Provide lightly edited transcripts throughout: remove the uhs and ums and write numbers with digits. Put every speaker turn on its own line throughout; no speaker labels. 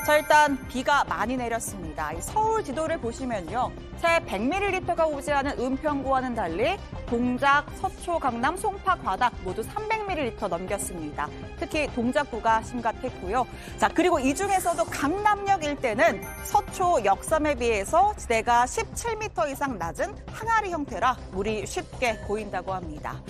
자, 일단 비가 많이 내렸습니다. 이 서울 지도를 보시면요. 새 100ml가 오지 않은 은평구와는 달리 동작, 서초, 강남, 송파, 과닭 모두 300ml 넘겼습니다. 특히 동작구가 심각했고요. 자, 그리고 이 중에서도 강남역 일대는 서초 역삼에 비해서 지대가 17m 이상 낮은 항아리 형태라 물이 쉽게 고인다고 합니다.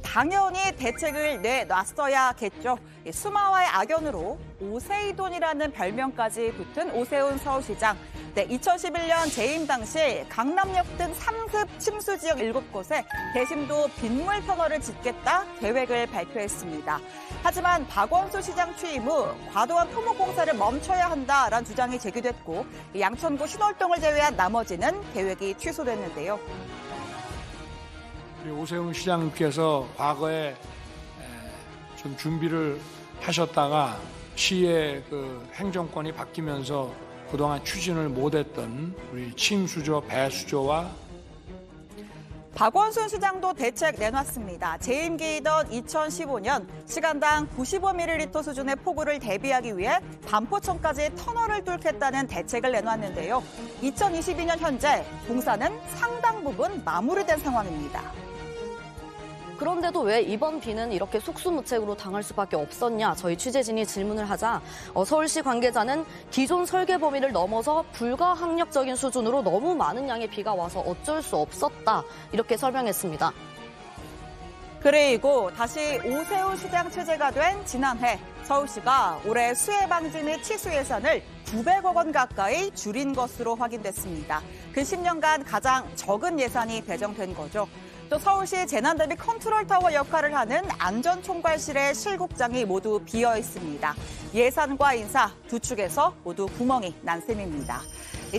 당연히 대책을 내놨어야겠죠. 수마와의 악연으로 오세이돈이라는 별명까지 붙은 오세훈 서울시장. 2011년 재임 당시 강남역 등 3급 침수 지역 7곳에 대심도 빗물 터널을 짓겠다 계획을 발표했습니다. 하지만 박원순 시장 취임 후 과도한 토목 공사를 멈춰야 한다라는 주장이 제기됐고 양천구 신월동을 제외한 나머지는 계획이 취소됐는데요.
오세훈 시장님께서 과거에 좀 준비를 하셨다가 시의 그 행정권이 바뀌면서 그동안 추진을 못했던 우리 침수조, 배수조와
박원순 시장도 대책 내놨습니다. 재임기이던 2015년 시간당 95ml 수준의 폭우를 대비하기 위해 반포천까지 터널을 뚫겠다는 대책을 내놨는데요. 2022년 현재 공사는 상당 부분 마무리된 상황입니다.
그런데도 왜 이번 비는 이렇게 속수무책으로 당할 수밖에 없었냐 저희 취재진이 질문을 하자 서울시 관계자는 기존 설계 범위를 넘어서 불가항력적인 수준으로 너무 많은 양의 비가 와서 어쩔 수 없었다 이렇게 설명했습니다.
그리고 다시 오세훈 시장 체제가 된 지난해 서울시가 올해 수해 방지 및 치수 예산을 900억 원 가까이 줄인 것으로 확인됐습니다. 그 10년간 가장 적은 예산이 배정된 거죠. 또 서울시 재난대비 컨트롤타워 역할을 하는 안전총괄실의 실국장이 모두 비어 있습니다. 예산과 인사 두 축에서 모두 구멍이 난 셈입니다.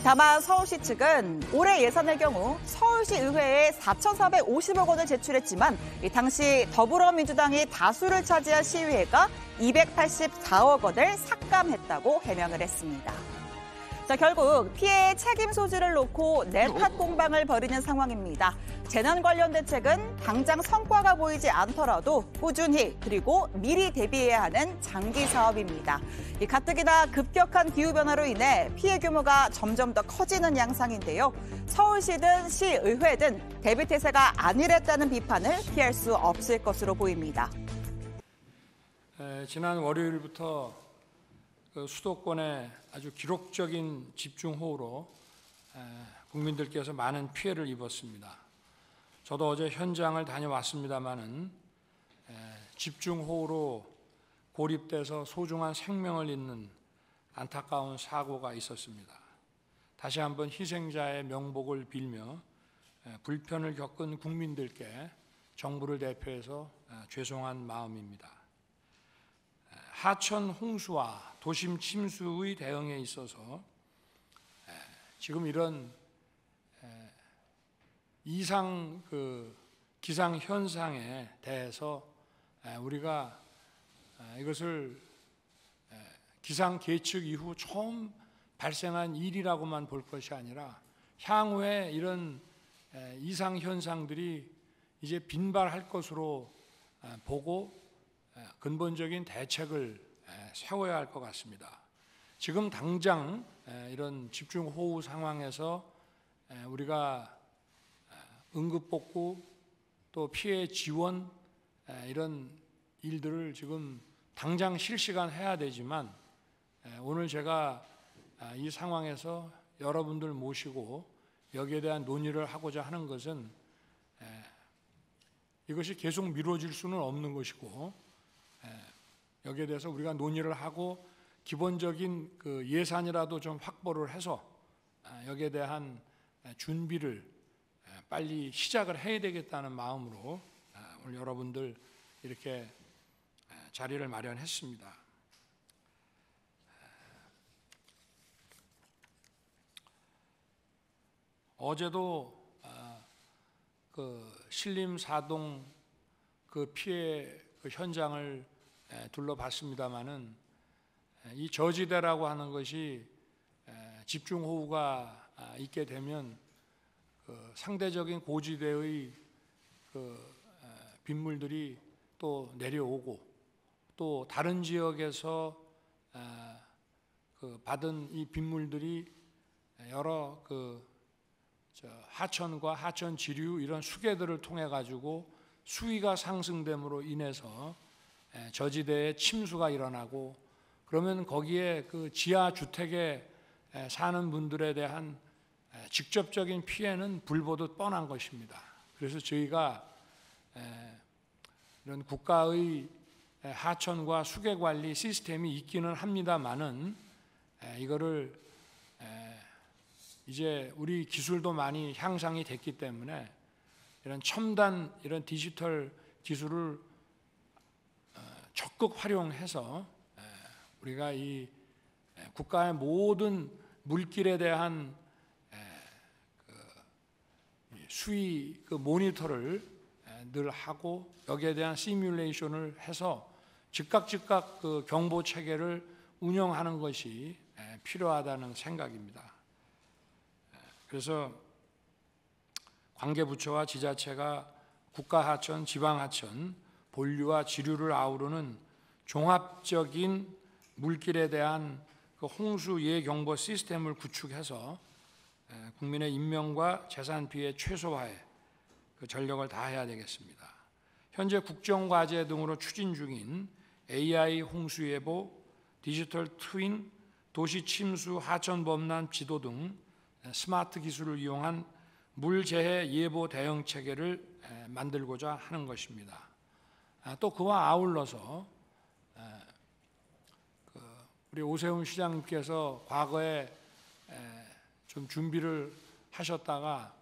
다만 서울시 측은 올해 예산의 경우 서울시 의회에 4,450억 원을 제출했지만 당시 더불어민주당이 다수를 차지한 시의회가 284억 원을 삭감했다고 해명을 했습니다. 자, 결국 피해의 책임 소지를 놓고 내탓 공방을 벌이는 상황입니다. 재난 관련 대책은 당장 성과가 보이지 않더라도 꾸준히 그리고 미리 대비해야 하는 장기 사업입니다. 가뜩이나 급격한 기후변화로 인해 피해 규모가 점점 더 커지는 양상인데요. 서울시든 시의회든 대비태세가 안일했다는 비판을 피할 수 없을 것으로 보입니다.
지난 월요일부터 수도권에 아주 기록적인 집중호우로 국민들께서 많은 피해를 입었습니다. 저도 어제 현장을 다녀왔습니다마는 집중호우로 고립돼서 소중한 생명을 잃는 안타까운 사고가 있었습니다. 다시 한번 희생자의 명복을 빌며 불편을 겪은 국민들께 정부를 대표해서 죄송한 마음입니다. 하천 홍수와 도심 침수의 대응에 있어서 지금 이런 이상 기상 현상에 대해서 우리가 이것을 기상 계측 이후 처음 발생한 일이라고만 볼 것이 아니라 향후에 이런 이상 현상들이 이제 빈발할 것으로 보고 근본적인 대책을 세워야 할 것 같습니다. 지금 당장 이런 집중호우 상황에서 우리가 응급복구 또 피해 지원 이런 일들을 지금 당장 실시간 해야 되지만 오늘 제가 이 상황에서 여러분들 모시고 여기에 대한 논의를 하고자 하는 것은 이것이 계속 미뤄질 수는 없는 것이고 여기에 대해서 우리가 논의를 하고 기본적인 그 예산이라도 좀 확보를 해서 여기에 대한 준비를 빨리 시작을 해야 되겠다는 마음으로 오늘 여러분들 이렇게 자리를 마련했습니다. 어제도 그 신림 사동 그 피해 그 현장을 둘러봤습니다마는 이 저지대라고 하는 것이 집중호우가 있게 되면 그 상대적인 고지대의 그 빗물들이 또 내려오고 또 다른 지역에서 받은 이 빗물들이 여러 하천과 하천 지류 이런 수계들을 통해 가지고 수위가 상승됨으로 인해서 저지대에 침수가 일어나고, 그러면 거기에 그 지하 주택에 사는 분들에 대한 직접적인 피해는 불보듯 뻔한 것입니다. 그래서 저희가 이런 국가의 하천과 수계 관리 시스템이 있기는 합니다만은 이거를 이제 우리 기술도 많이 향상이 됐기 때문에 이런 첨단 이런 디지털 기술을 적극 활용해서 우리가 이 국가의 모든 물길에 대한 수위 모니터를 늘 하고 여기에 대한 시뮬레이션을 해서 즉각 그 경보 체계를 운영하는 것이 필요하다는 생각입니다. 그래서 관계부처와 지자체가 국가하천, 지방하천, 본류와 지류를 아우르는 종합적인 물길에 대한 그 홍수 예경보 시스템을 구축해서 국민의 인명과 재산 피해 최소화에 그 전력을 다해야 되겠습니다. 현재 국정과제 등으로 추진 중인 AI 홍수예보, 디지털 트윈, 도시 침수, 하천 범람 지도 등 스마트 기술을 이용한 물재해 예보 대응 체계를 만들고자 하는 것입니다. 또 그와 아울러서 우리 오세훈 시장님께서 과거에 좀 준비를 하셨다가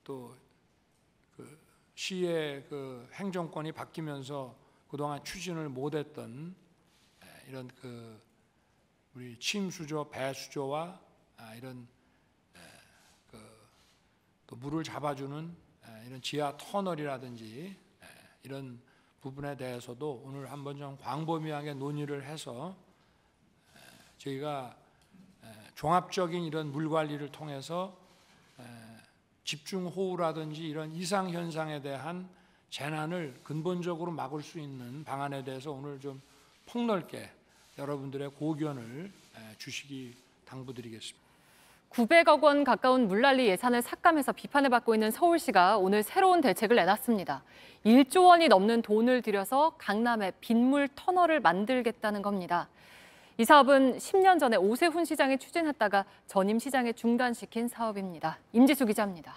또 시의 행정권이 바뀌면서 그동안 추진을 못했던 이런 우리 침수조, 배수조와 이런 또 물을 잡아주는 이런 지하 터널이라든지 이런 부분에 대해서도 오늘 한번 좀 광범위하게 논의를 해서 저희가 종합적인 이런 물 관리를 통해서 집중호우라든지 이런 이상 현상에 대한 재난을 근본적으로 막을 수 있는 방안에 대해서 오늘 좀 폭넓게 여러분들의 고견을 주시기 당부드리겠습니다.
900억 원 가까운 물난리 예산을 삭감해서 비판을 받고 있는 서울시가 오늘 새로운 대책을 내놨습니다. 1조 원이 넘는 돈을 들여서 강남에 빗물 터널을 만들겠다는 겁니다. 이 사업은 10년 전에 오세훈 시장이 추진했다가 전임 시장이 중단시킨 사업입니다. 임지수 기자입니다.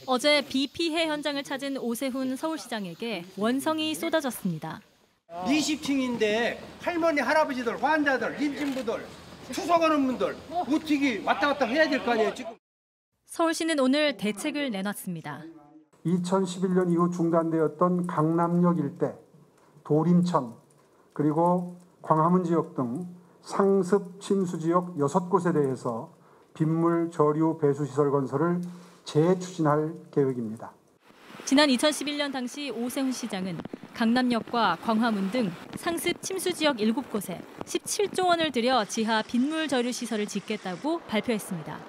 어제 비 피해 현장을 찾은 오세훈 서울시장에게 원성이 쏟아졌습니다.
20층인데 할머니, 할아버지들, 환자들, 임진부들, 투석하는 분들 어떻게 왔다 갔다 해야 될 거 아니에요, 지금.
서울시는 오늘 대책을 내놨습니다.
2011년 이후 중단되었던 강남역 일대, 도림천, 그리고 광화문 지역 등 상습 침수 지역 6곳에 대해서 빗물 저류 배수시설 건설을 재추진할 계획입니다.
지난 2011년 당시 오세훈 시장은 강남역과 광화문 등 상습 침수 지역 7곳에 17조 원을 들여 지하 빗물 저류 시설을 짓겠다고 발표했습니다.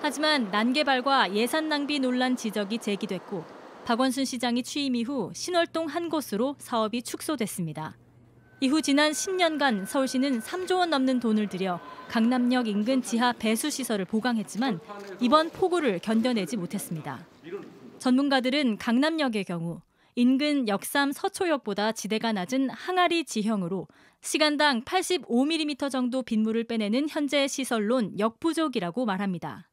하지만 난개발과 예산 낭비 논란 지적이 제기됐고 박원순 시장이 취임 이후 신월동 한 곳으로 사업이 축소됐습니다. 이후 지난 10년간 서울시는 3조 원 넘는 돈을 들여 강남역 인근 지하 배수 시설을 보강했지만 이번 폭우를 견뎌내지 못했습니다. 전문가들은 강남역의 경우 인근 역삼 서초역보다 지대가 낮은 항아리 지형으로 시간당 85mm 정도 빗물을 빼내는 현재 시설론 역부족이라고 말합니다.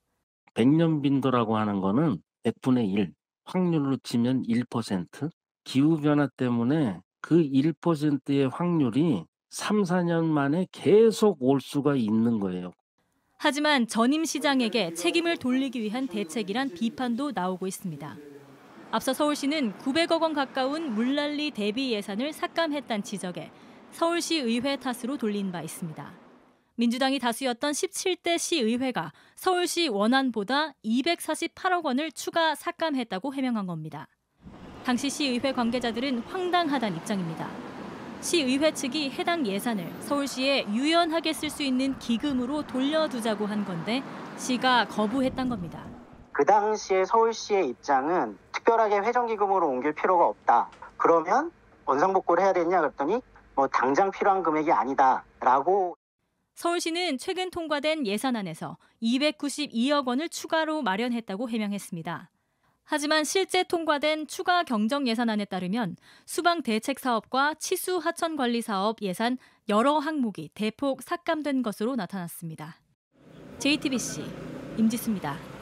100년 빈도라고 하는 거는 100분의 1, 확률로 치면 1%, 기후변화 때문에 그 1%의 확률이 3, 4년 만에 계속 올 수가 있는 거예요.
하지만 전임 시장에게 책임을 돌리기 위한 대책이란 비판도 나오고 있습니다. 앞서 서울시는 900억 원 가까운 물난리 대비 예산을 삭감했다는 지적에 서울시 의회 탓으로 돌린 바 있습니다. 민주당이 다수였던 17대 시의회가 서울시 원안보다 248억 원을 추가 삭감했다고 해명한 겁니다. 당시 시의회 관계자들은 황당하다는 입장입니다. 시의회 측이 해당 예산을 서울시에 유연하게 쓸 수 있는 기금으로 돌려두자고 한 건데 시가 거부했던 겁니다.
그 당시에 서울시의 입장은 특별하게 회전기금으로 옮길 필요가 없다. 그러면 원상복구를 해야 되냐 그랬더니 당장 필요한 금액이 아니다라고.
서울시는 최근 통과된 예산안에서 292억 원을 추가로 마련했다고 해명했습니다. 하지만 실제 통과된 추가 경정 예산안에 따르면 수방 대책 사업과 치수 하천 관리 사업 예산 여러 항목이 대폭 삭감된 것으로 나타났습니다. JTBC 임지수입니다.